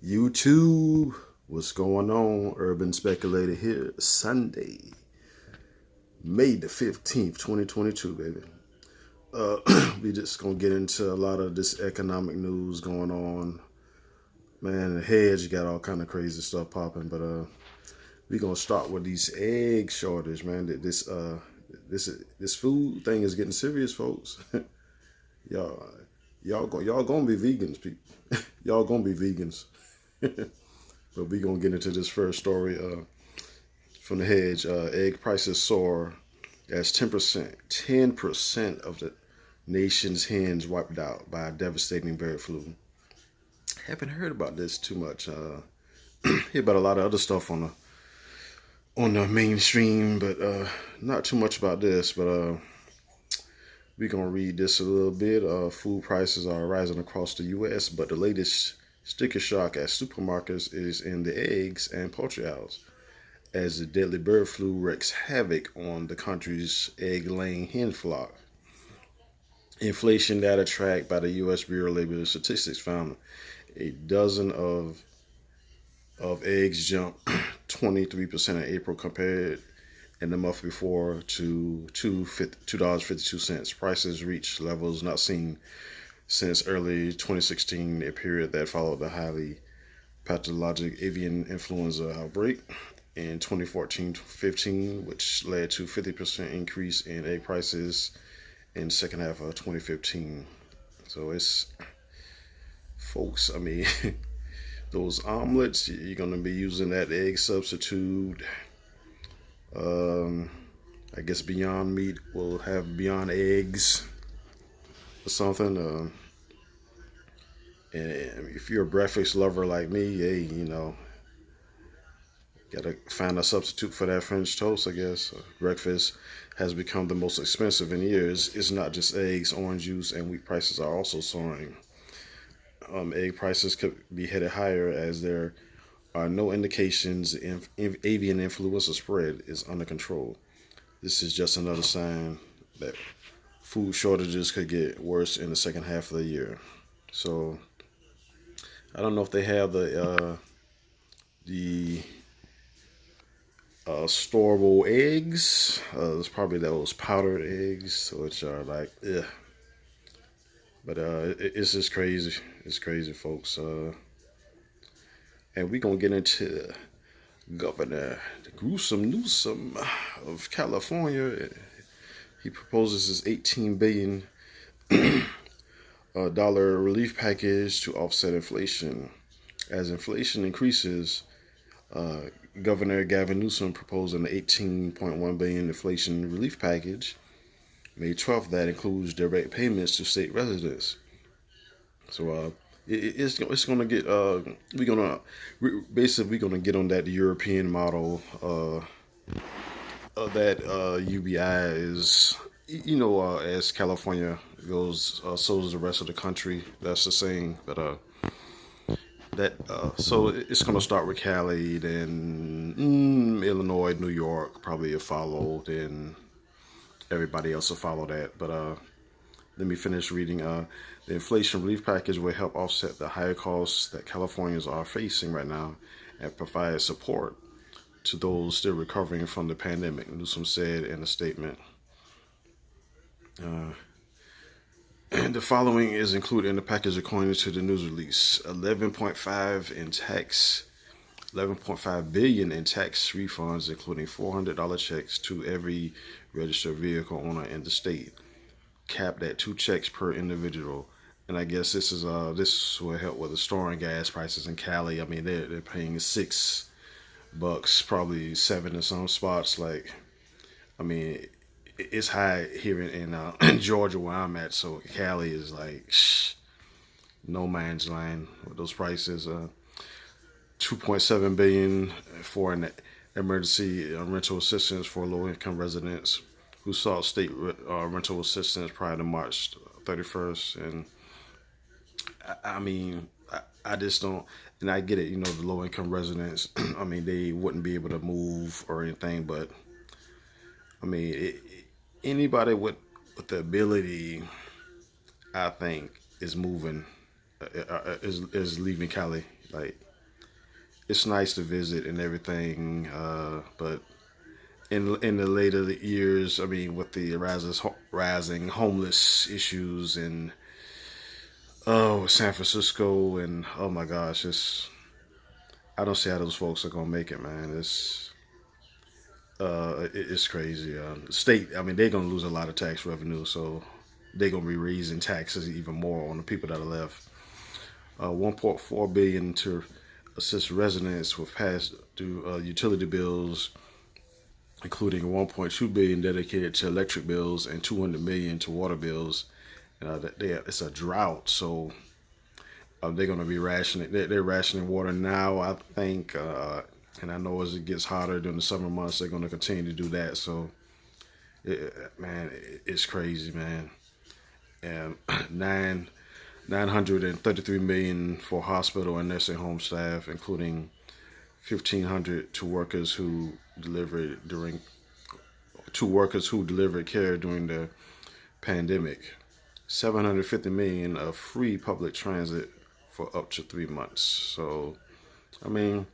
YouTube, what's going on? Urban Speculator here, Sunday, May the 15th, 2022, baby. We just gonna get into a lot of this economic news going on. Man, the hedge got all kind of crazy stuff popping, but we gonna start with these egg shortage, man. This food thing is getting serious, folks. y'all, y'all gonna be vegans, people. Y'all gonna be vegans. But we gonna get into this first story from the hedge. Egg prices soar as 10% of the nation's hens wiped out by a devastating bird flu. Haven't heard about this too much. Hear about a lot of other stuff on the mainstream, but not too much about this. But we're gonna read this a little bit. Food prices are rising across the U.S., but the latest sticker shock at supermarkets is in the eggs and poultry aisles, as the deadly bird flu wreaks havoc on the country's egg-laying hen flock. Inflation data tracked by the U.S. Bureau of Labor Statistics found a dozen of eggs jumped 23% in April compared in the month before to $2.52. Prices reached levels not seen since early 2016, a period that followed the highly pathologic avian influenza outbreak in 2014-15, which led to 50% increase in egg prices in the second half of 2015. So it's, folks, I mean, those omelets, you're going to be using that egg substitute. I guess Beyond Meat will have Beyond Eggs or something. And if you're a breakfast lover like me, hey, gotta find a substitute for that French toast, I guess. Breakfast has become the most expensive in years. It's not just eggs, orange juice, and wheat prices are also soaring. Egg prices could be headed higher as there are no indications avian influenza spread is under control. This is just another sign that food shortages could get worse in the second half of the year. So I don't know if they have the storable eggs. It's probably those powdered eggs, which are like, ugh. But it's just crazy. It's crazy, folks. And we're going to get into Governor Gruesome Newsom of California. He proposes his $18 billion dollar relief package to offset inflation. As inflation increases, Governor Gavin Newsom proposed an $18.1 billion inflation relief package May 12th that includes direct payments to state residents. So it's going to get we're going to get on that European model that UBI is, as California goes, so does the rest of the country. That's the saying. But so it's going to start with Cali, then Illinois, New York probably will follow, then everybody else will follow that. But let me finish reading. The inflation relief package will help offset the higher costs that Californians are facing right now and provide support to those still recovering from the pandemic, Newsom said in a statement. The following is included in the package according to the news release: 11.5 billion in tax refunds, including $400 checks to every registered vehicle owner in the state, capped at 2 checks per individual. And I guess this will help with the soaring gas prices in Cali. I mean, they're paying $6, probably 7 in some spots. Like, I mean, it's high here in Georgia where I'm at. So Cali is like no man's land with those prices. 2.7 billion for an emergency rental assistance for low-income residents who sought state rental assistance prior to March 31st. And I mean, I just don't, and I get it, the low-income residents, I mean, they wouldn't be able to move or anything, but I mean, anybody with the ability, I think, is moving, is leaving Cali. Like, it's nice to visit and everything, but in the later years, I mean, with the rising homeless issues and San Francisco and oh my gosh, it's I don't see how those folks are gonna make it, man. It's crazy. The state, I mean, they're gonna lose a lot of tax revenue, so they're gonna be raising taxes even more on the people that are left. 1.4 billion to assist residents with past due utility bills, including 1.2 billion dedicated to electric bills and 200 million to water bills. It's a drought, so they're going to be rationing. They're rationing water now, I think, and I know as it gets hotter during the summer months, they're going to continue to do that. So, man, it's crazy, man. And 933 million for hospital and nursing home staff, including 1,500 to workers who delivered care during the pandemic. 750 million of free public transit for up to 3 months. So, I mean,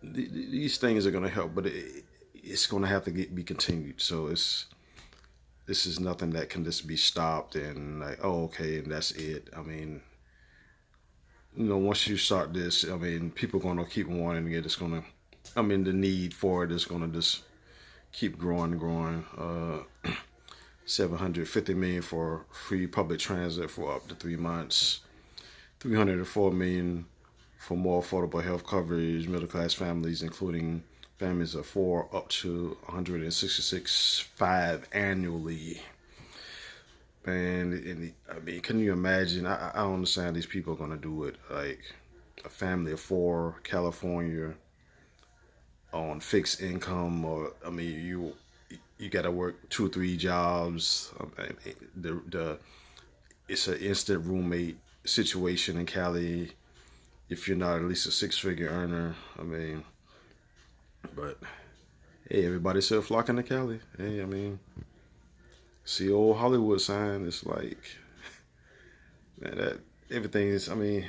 these things are going to help, but it's going to have to be continued. So this is nothing that can just be stopped and like, oh, okay, and that's it. I mean, once you start this, I mean, people are going to keep wanting it. It's going to, I mean, the need for it is going to just keep growing and growing. 750 million for free public transit for up to 3 months. 304 million for more affordable health coverage, middle class families, including families of 4 up to 166.5 annually. And I mean, can you imagine? I don't understand how these people are gonna do it. Like a family of 4, California, on fixed income, or I mean, you got to work 2 or 3 jobs. It's an instant roommate situation in Cali if you're not at least a 6-figure earner. I mean, but hey, everybody's still flocking to Cali. Hey, I mean, see old Hollywood sign. It's like, man, that everything is. I mean,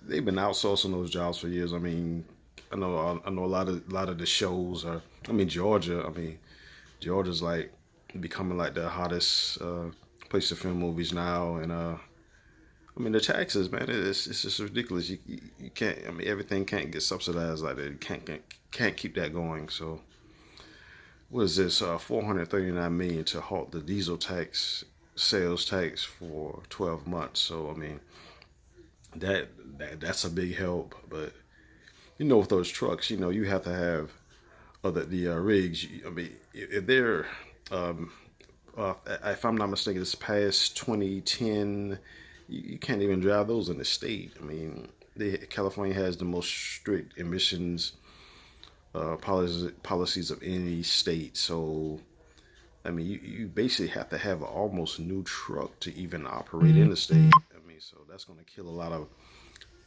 they've been outsourcing those jobs for years. I mean, I know a lot of the shows are. I mean, Georgia. I mean, Georgia's like becoming like the hottest place to film movies now, and I mean the taxes, man, it's just ridiculous. You can't. I mean, everything can't get subsidized like that. You can't keep that going. So, what is this? 439 million to halt the diesel tax, sales tax for 12 months. So I mean, that's a big help. But with those trucks, you have to have the rigs. I mean, if they're if I'm not mistaken, it's past 2010. You can't even drive those in the state. I mean, California has the most strict emissions policies of any state. So, I mean, you basically have to have an almost new truck to even operate in the state. I mean, so that's going to kill a lot of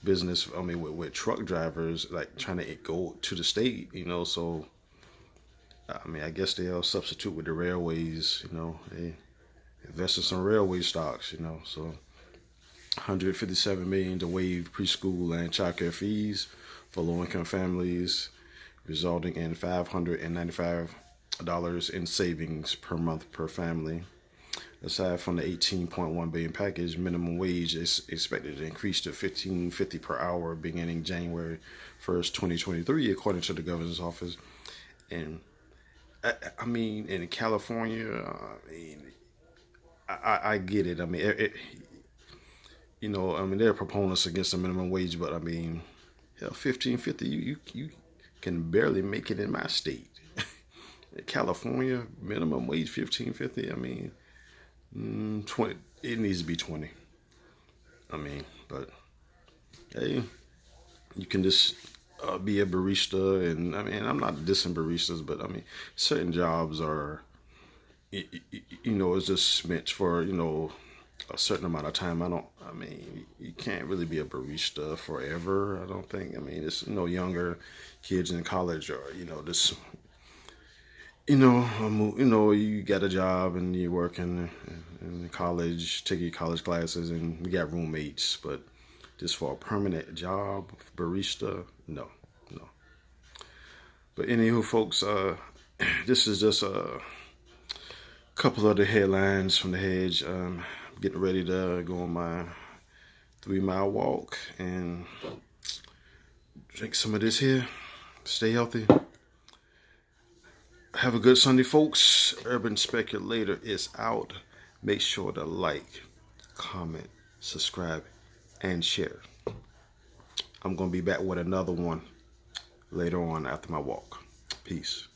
business. I mean, with truck drivers like trying to go to the state. So. I mean, I guess they'll substitute with the railways. They invest in some railway stocks. So 157 million to waive preschool and childcare fees for low-income families, resulting in $595 in savings per month per family. Aside from the 18.1 billion package, minimum wage is expected to increase to $15.50 per hour beginning January 1st, 2023, according to the governor's office. And I mean, in California, I mean, I get it. I mean, I mean, there are proponents against the minimum wage, but I mean, hell, $15.50, you can barely make it in my state. California minimum wage $15.50. I mean, 20. It needs to be 20. I mean, but hey, you can just be a barista, and I mean, I'm not dissing baristas, but I mean, certain jobs are, it's just meant for a certain amount of time. I mean, you can't really be a barista forever. I don't think. I mean, it's younger kids in college, or this. You got a job and you're working in college, taking your college classes, and you got roommates, but just for a permanent job, barista, no. No. But anywho, folks, this is just a couple of the headlines from the hedge. Getting ready to go on my 3-mile walk and drink some of this here. Stay healthy. Have a good Sunday, folks. Urban Speculator is out. Make sure to like, comment, subscribe, and share. I'm going to be back with another one later on after my walk. Peace.